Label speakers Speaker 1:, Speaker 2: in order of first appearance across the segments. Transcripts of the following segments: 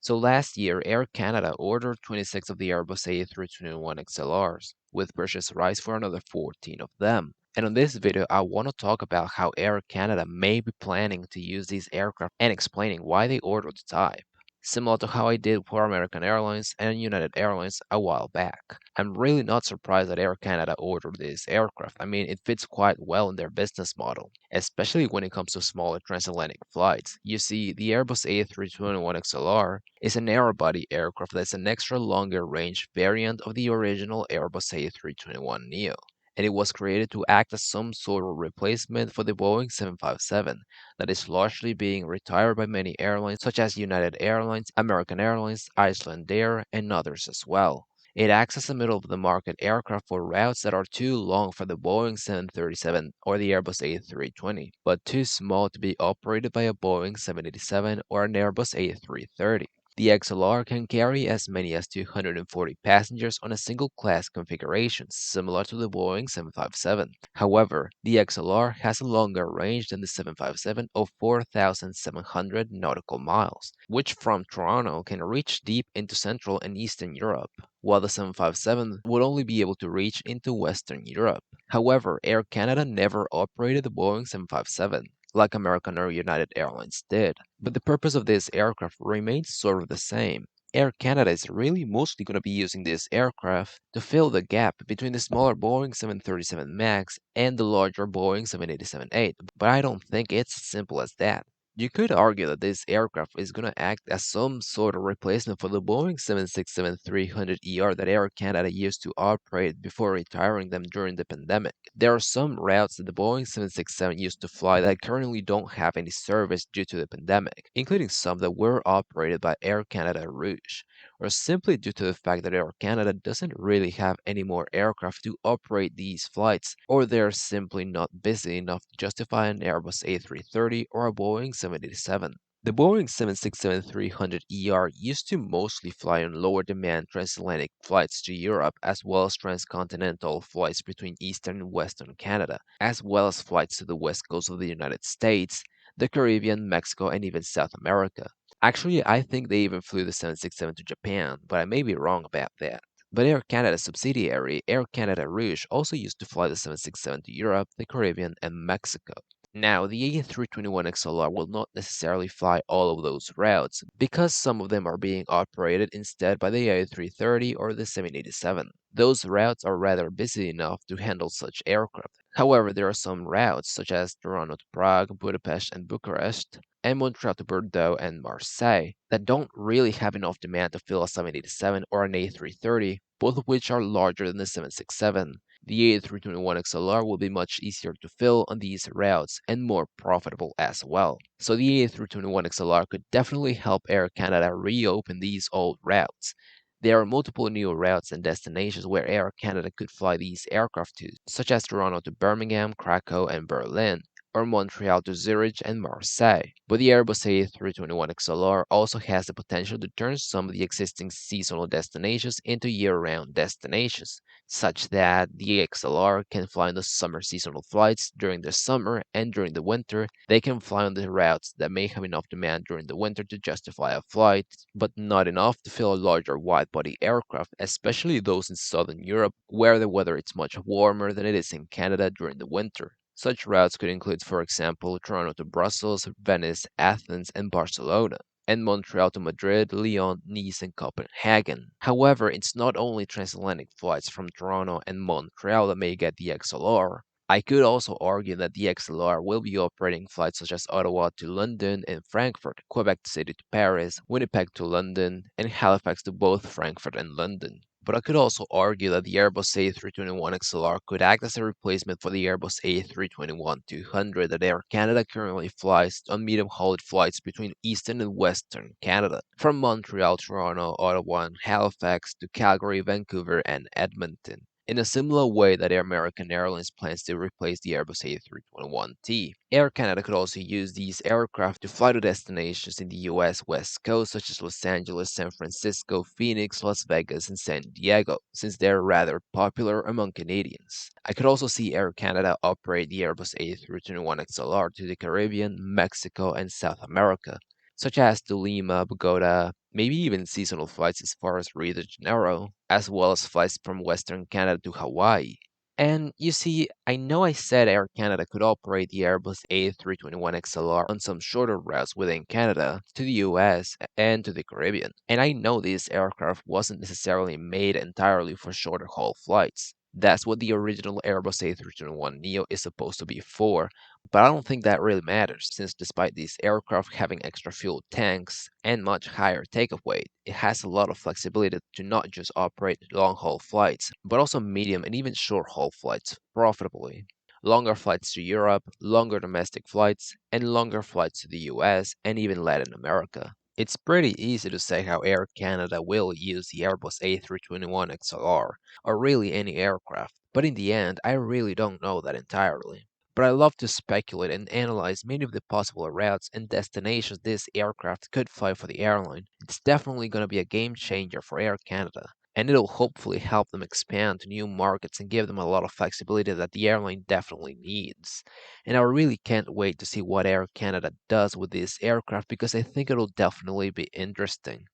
Speaker 1: So last year, Air Canada ordered 26 of the Airbus A321XLRs, with purchase rights for another 14 of them. And on this video, I want to talk about how Air Canada may be planning to use these aircraft and explaining why they ordered the type, similar to how I did for American Airlines and United Airlines a while back. I'm really not surprised that Air Canada ordered this aircraft. I mean, it fits quite well in their business model, especially when it comes to smaller transatlantic flights. You see, the Airbus A321XLR is an narrow-body aircraft that's an extra longer range variant of the original Airbus A321neo, and it was created to act as some sort of replacement for the Boeing 757 that is largely being retired by many airlines such as United Airlines, American Airlines, Icelandair, and others as well. It acts as a middle-of-the-market aircraft for routes that are too long for the Boeing 737 or the Airbus A320, but too small to be operated by a Boeing 787 or an Airbus A330. The XLR can carry as many as 240 passengers on a single-class configuration, similar to the Boeing 757. However, the XLR has a longer range than the 757 of 4,700 nautical miles, which from Toronto can reach deep into Central and Eastern Europe, while the 757 would only be able to reach into Western Europe. However, Air Canada never operated the Boeing 757 like American or United Airlines did. But the purpose of this aircraft remains sort of the same. Air Canada is really mostly going to be using this aircraft to fill the gap between the smaller Boeing 737 MAX and the larger Boeing 787-8, but I don't think it's as simple as that. You could argue that this aircraft is going to act as some sort of replacement for the Boeing 767-300ER that Air Canada used to operate before retiring them during the pandemic. There are some routes that the Boeing 767 used to fly that currently don't have any service due to the pandemic, including some that were operated by Air Canada Rouge, or simply due to the fact that Air Canada doesn't really have any more aircraft to operate these flights, or they're simply not busy enough to justify an Airbus A330 or a Boeing 787. The Boeing 767-300ER used to mostly fly on lower demand transatlantic flights to Europe as well as transcontinental flights between eastern and western Canada, as well as flights to the west coast of the United States, the Caribbean, Mexico, and even South America. Actually, I think they even flew the 767 to Japan, but I may be wrong about that. But Air Canada's subsidiary, Air Canada Rouge, also used to fly the 767 to Europe, the Caribbean, and Mexico. Now, the A321XLR will not necessarily fly all of those routes, because some of them are being operated instead by the A330 or the 787. Those routes are rather busy enough to handle such aircraft. However, there are some routes, such as Toronto to Prague, Budapest, and Bucharest, and Montreal to Bordeaux and Marseille, that don't really have enough demand to fill a 787 or an A330, both of which are larger than the 767. The A321XLR will be much easier to fill on these routes and more profitable as well. So the A321XLR could definitely help Air Canada reopen these old routes. There are multiple new routes and destinations where Air Canada could fly these aircraft to, such as Toronto to Birmingham, Krakow, and Berlin, or Montreal to Zurich and Marseille. But the Airbus A321XLR also has the potential to turn some of the existing seasonal destinations into year-round destinations, such that the XLR can fly on the summer seasonal flights during the summer, and during the winter, they can fly on the routes that may have enough demand during the winter to justify a flight, but not enough to fill a larger wide-body aircraft, especially those in southern Europe, where the weather is much warmer than it is in Canada during the winter. Such routes could include, for example, Toronto to Brussels, Venice, Athens, and Barcelona, and Montreal to Madrid, Lyon, Nice, and Copenhagen. However, it's not only transatlantic flights from Toronto and Montreal that may get the XLR. I could also argue that the XLR will be operating flights such as Ottawa to London and Frankfurt, Quebec City to Paris, Winnipeg to London, and Halifax to both Frankfurt and London. But I could also argue that the Airbus A321XLR could act as a replacement for the Airbus A321-200 that Air Canada currently flies on medium-haulage flights between eastern and western Canada, from Montreal, Toronto, Ottawa, and Halifax to Calgary, Vancouver, and Edmonton, in a similar way that Air American Airlines plans to replace the Airbus A321T. Air Canada could also use these aircraft to fly to destinations in the US West Coast such as Los Angeles, San Francisco, Phoenix, Las Vegas, and San Diego, since they're rather popular among Canadians. I could also see Air Canada operate the Airbus A321XLR to the Caribbean, Mexico, and South America, such as to Lima, Bogota, maybe even seasonal flights as far as Rio de Janeiro, as well as flights from Western Canada to Hawaii. And you see, I know I said Air Canada could operate the Airbus A321XLR on some shorter routes within Canada, to the US, and to the Caribbean. And I know this aircraft wasn't necessarily made entirely for shorter haul flights. That's what the original Airbus A321neo is supposed to be for, but I don't think that really matters, since despite these aircraft having extra fuel tanks and much higher takeoff weight, it has a lot of flexibility to not just operate long haul flights, but also medium and even short haul flights profitably. Longer flights to Europe, longer domestic flights, and longer flights to the US and even Latin America. It's pretty easy to say how Air Canada will use the Airbus A321XLR, or really any aircraft, but in the end, I really don't know that entirely. But I love to speculate and analyze many of the possible routes and destinations this aircraft could fly for the airline. It's definitely going to be a game changer for Air Canada, and it'll hopefully help them expand to new markets and give them a lot of flexibility that the airline definitely needs. And I really can't wait to see what Air Canada does with this aircraft because I think it'll definitely be interesting.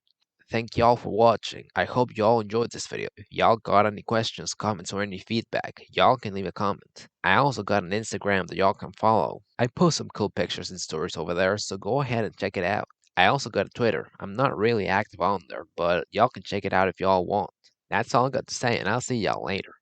Speaker 1: Thank y'all for watching. I hope y'all enjoyed this video. If y'all got any questions, comments, or any feedback, y'all can leave a comment. I also got an Instagram that y'all can follow. I post some cool pictures and stories over there, so go ahead and check it out. I also got a Twitter. I'm not really active on there, but y'all can check it out if y'all want. That's all I got to say, and I'll see y'all later.